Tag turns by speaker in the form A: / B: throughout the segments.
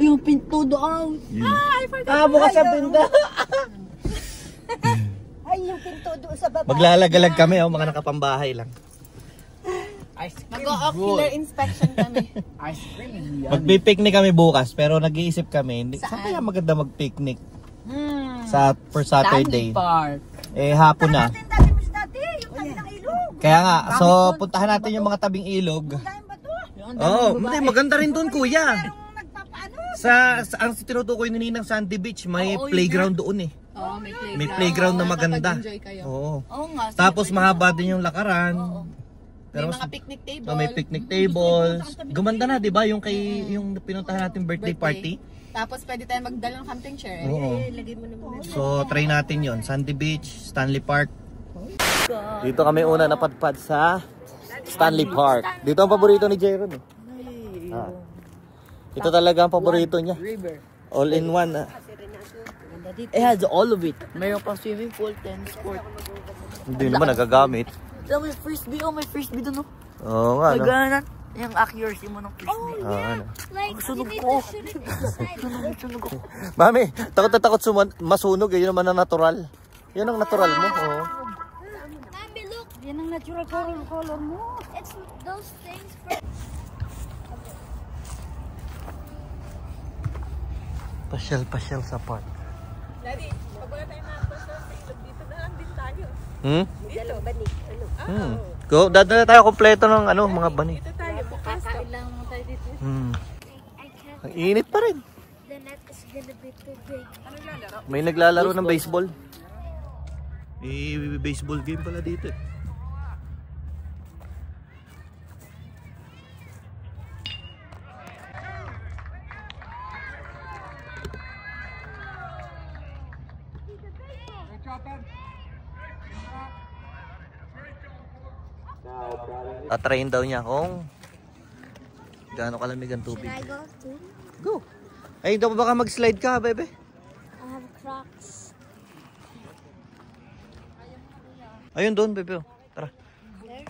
A: Yung pinto doon.
B: I forgot.
A: Bukas ang pinto. Ay, yung pinto doon sa baba.
C: Maglalagalag kami, mga nakapambahay lang.
B: Mag-ocular inspection kami.
D: Ice cream.
C: Magpipiknik kami bukas, pero nag-iisip kami, saan kaya maganda magpiknik? For Saturday.
D: Park.
C: Hapon na.
A: Dati mo dati, yung tabi ng ilog.
C: Kaya nga, so puntahan natin yung mga tabing ilog. Maganda rin doon, kuya. Ang tinutukoy ni Ninang Sandy Beach, may playground doon eh. May playground na maganda. Oo. Tapos mahaba din yung lakaran.
B: May mga picnic table.
C: May picnic table. Gumanda na, 'di ba? Yung pinuntahan nating birthday party.
B: Tapos pwede tayong magdala ng camping chair.
A: Lagay mo naman.
C: So try natin 'yon. Sandy Beach, Stanley Park. Dito kami una napadpad sa Stanley Park. Dito ang paborito ni Jeron eh. Ito talaga ang paborito niya. All in one.
D: It has all of it. Mayroon pang swimming pool, tennis court.
C: Hindi naman nagagamit.
D: May frisbee, may frisbee doon.
C: Oo nga, no?
D: Naganan. Yung accuracy mo ng frisbee.
A: Like,
D: sunog
A: you need
D: ko.
A: to shoot it inside.
D: Sunog ko.
C: Mami, takot na takot masunog eh. Yun naman ang natural. Yan ang natural mo. Oo.
A: Mami, look. Yan ang natural color mo. It's those things for...
C: Pasyal sa park.
B: Daddy, pag wala tayo nakapasal sa ilog, dito na lang din tayo.
A: Dito. Bani.
C: Go, dadala tayo kompleto ng mga bani.
B: Dito tayo, bukas to.
A: Kailangan mo tayo dito.
C: Ang init pa rin.
A: The net is gonna be too big.
C: May naglalaro ng baseball. Baseball game pala dito. Tatrain daw niya kung gaano kalamig ang tubig.
A: Should I go too?
C: Go! Ay, daw baka mag-slide ka, bebe.
A: I have Crocs.
C: Ayun doon, bebe. Tara.
A: There?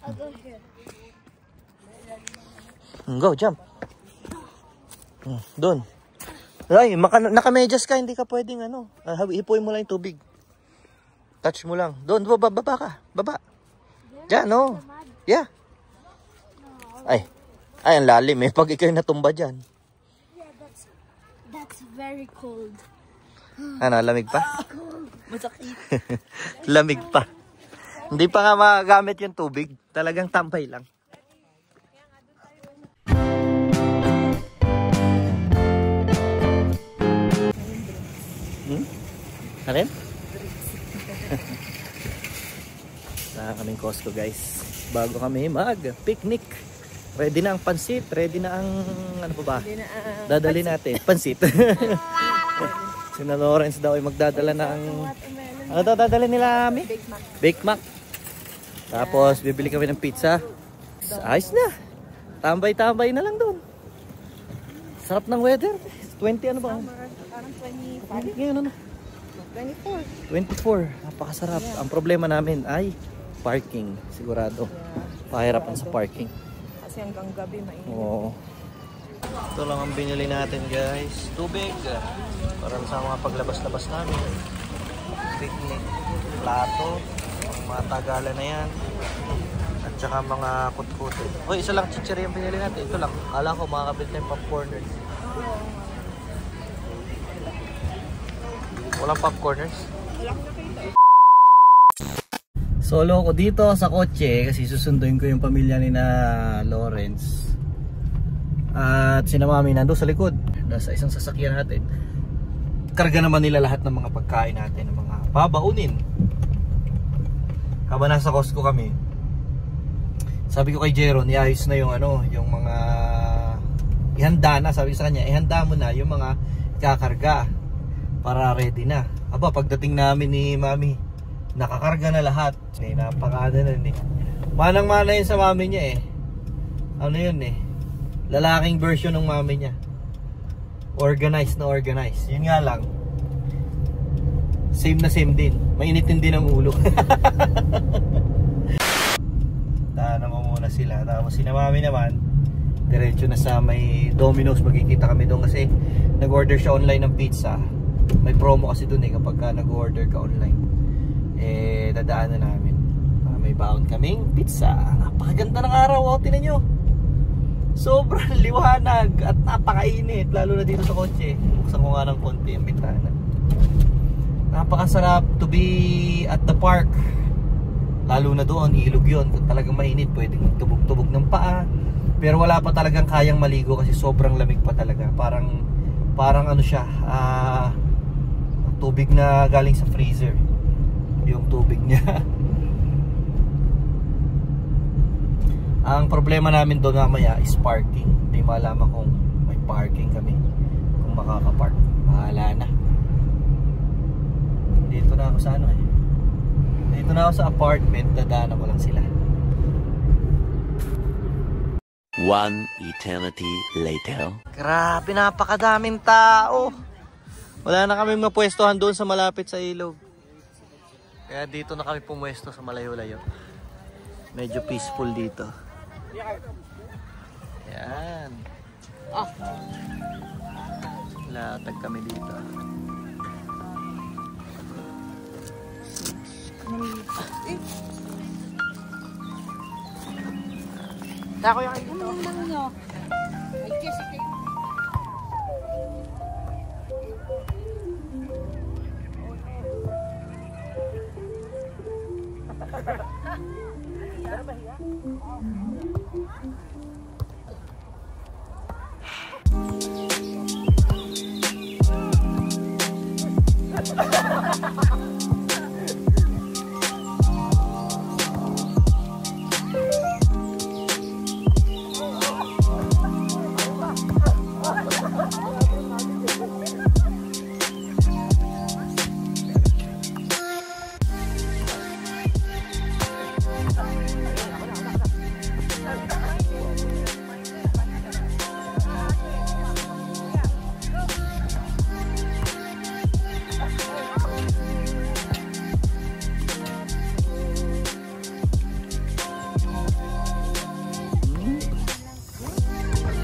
A: I'll go here.
C: Go, jump. Doon. Ay, nakamedyas ka, hindi ka pwedeng hipuin mo lang yung tubig. Touch mo lang. Doon, baba ka. Baba. Diyan, no? Yeah. Ay, ang lalim eh. Pag ikaw natumba dyan.
A: Yeah, that's very cold.
C: Lamig pa?
A: Masakit.
C: Lamig pa. Hindi pa nga magamit yung tubig. Talagang tampay lang. Alin? Saan kaming Costco, guys. Bago kami mag-picnic. Ready na ang pansit. Ready na ang ano pa ba? Dadali natin. Pansit. Sina Lawrence daw ay magdadala ng ano daw dadali nila, Ami? Bake Mac. Tapos bibili kami ng pizza. Ayos na. Tambay-tambay na lang doon. Sarap ng weather. 20 ano ba?
B: Parang 25.
C: Ngayon ano? 24. Napakasarap. Ang problema namin ay parking. Sigurado. Pahirapan sa parking.
B: Kasi hanggang gabi mainit.
C: Oo. Ito lang ang binili natin, guys. Tubig. Para sa mga paglabas-labas namin. Picnic. Plato. Mga tagala na yan. At saka mga kutkuto. Hoy, isa lang chichiri ang binili natin. Ito lang. Kala ko makakabit na yung popcorners. Walang popcorners. Solo ko dito sa kotse kasi susunduin ko yung pamilya ni na Lawrence. At sina Mami nando sa likod. Nasa isang sasakyan natin. Karga naman nila lahat ng mga pagkain natin, ng mga babaunin. Habang nasa Costco kami, sabi ko kay Jeron, iayos na yung yung mga ihanda na, sabi ko sa kanya, ihanda mo na yung mga kakarga para ready na. Aba, pagdating namin ni Mami, nakakarga na lahat. Napakada na eh. Manang-mana yun sa Mami niya eh. Ano yun eh, lalaking version ng Mami niya. Organized na organized. Yun nga lang, same na same din. Mainitin din ang ulo. Tana mo muna sila. Tapos si Mami naman, diretso na sa may Domino's. Magkikita kami doon kasi nag-order siya online ng pizza. May promo kasi doon kapag ka nag-order ka online. Dadaanan namin. May baon kaming pizza. Napakaganda ng araw, tinan nyo. Sobrang liwanag at napakainit, lalo na dito sa kotse. Buksan ko nga ng konti ang bintana. Napakasarap to be at the park. Lalo na doon, ilog yun. Kung talagang mainit, pwedeng tubog-tubog ng paa. Pero wala pa talagang kayang maligo kasi sobrang lamig pa talaga. Parang ano siya, tubig na galing sa freezer. Yung tubig niya. Ang problema namin doon mamaya is parking. Hindi malaman kung may parking kami, kung makakapark. Bahala na. Dito na ako sa Dito na ako sa apartment. Dadaanan ko lang sila.
E: One eternity later.
C: Grabe, napakadaming tao. Wala na kami mapwestuhan doon sa malapit sa ilog. Kaya dito na kami pumwesto sa malayo-layo. Medyo peaceful dito. Yan. Latag kami dito.
D: Dako yung ito.
A: Ano lang nyo? Ay, kasi kayo.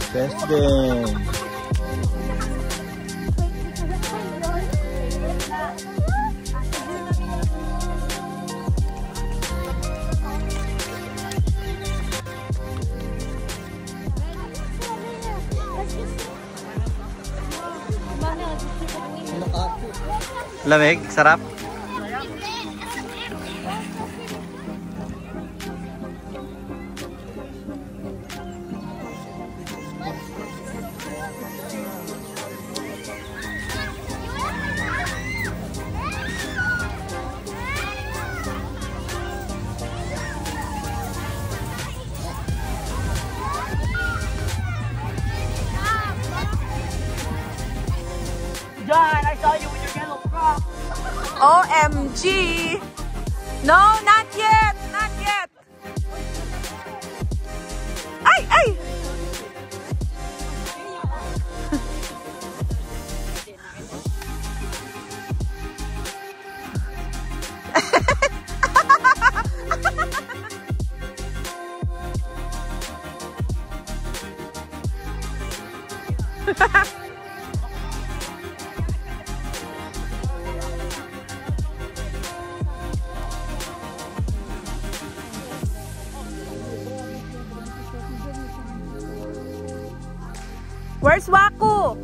C: Testing. Lamig, sarap.
D: John, I saw you with your yellow frock.
B: OMG! No, not yet! Not yet! Ay! Ay! Where's Waku?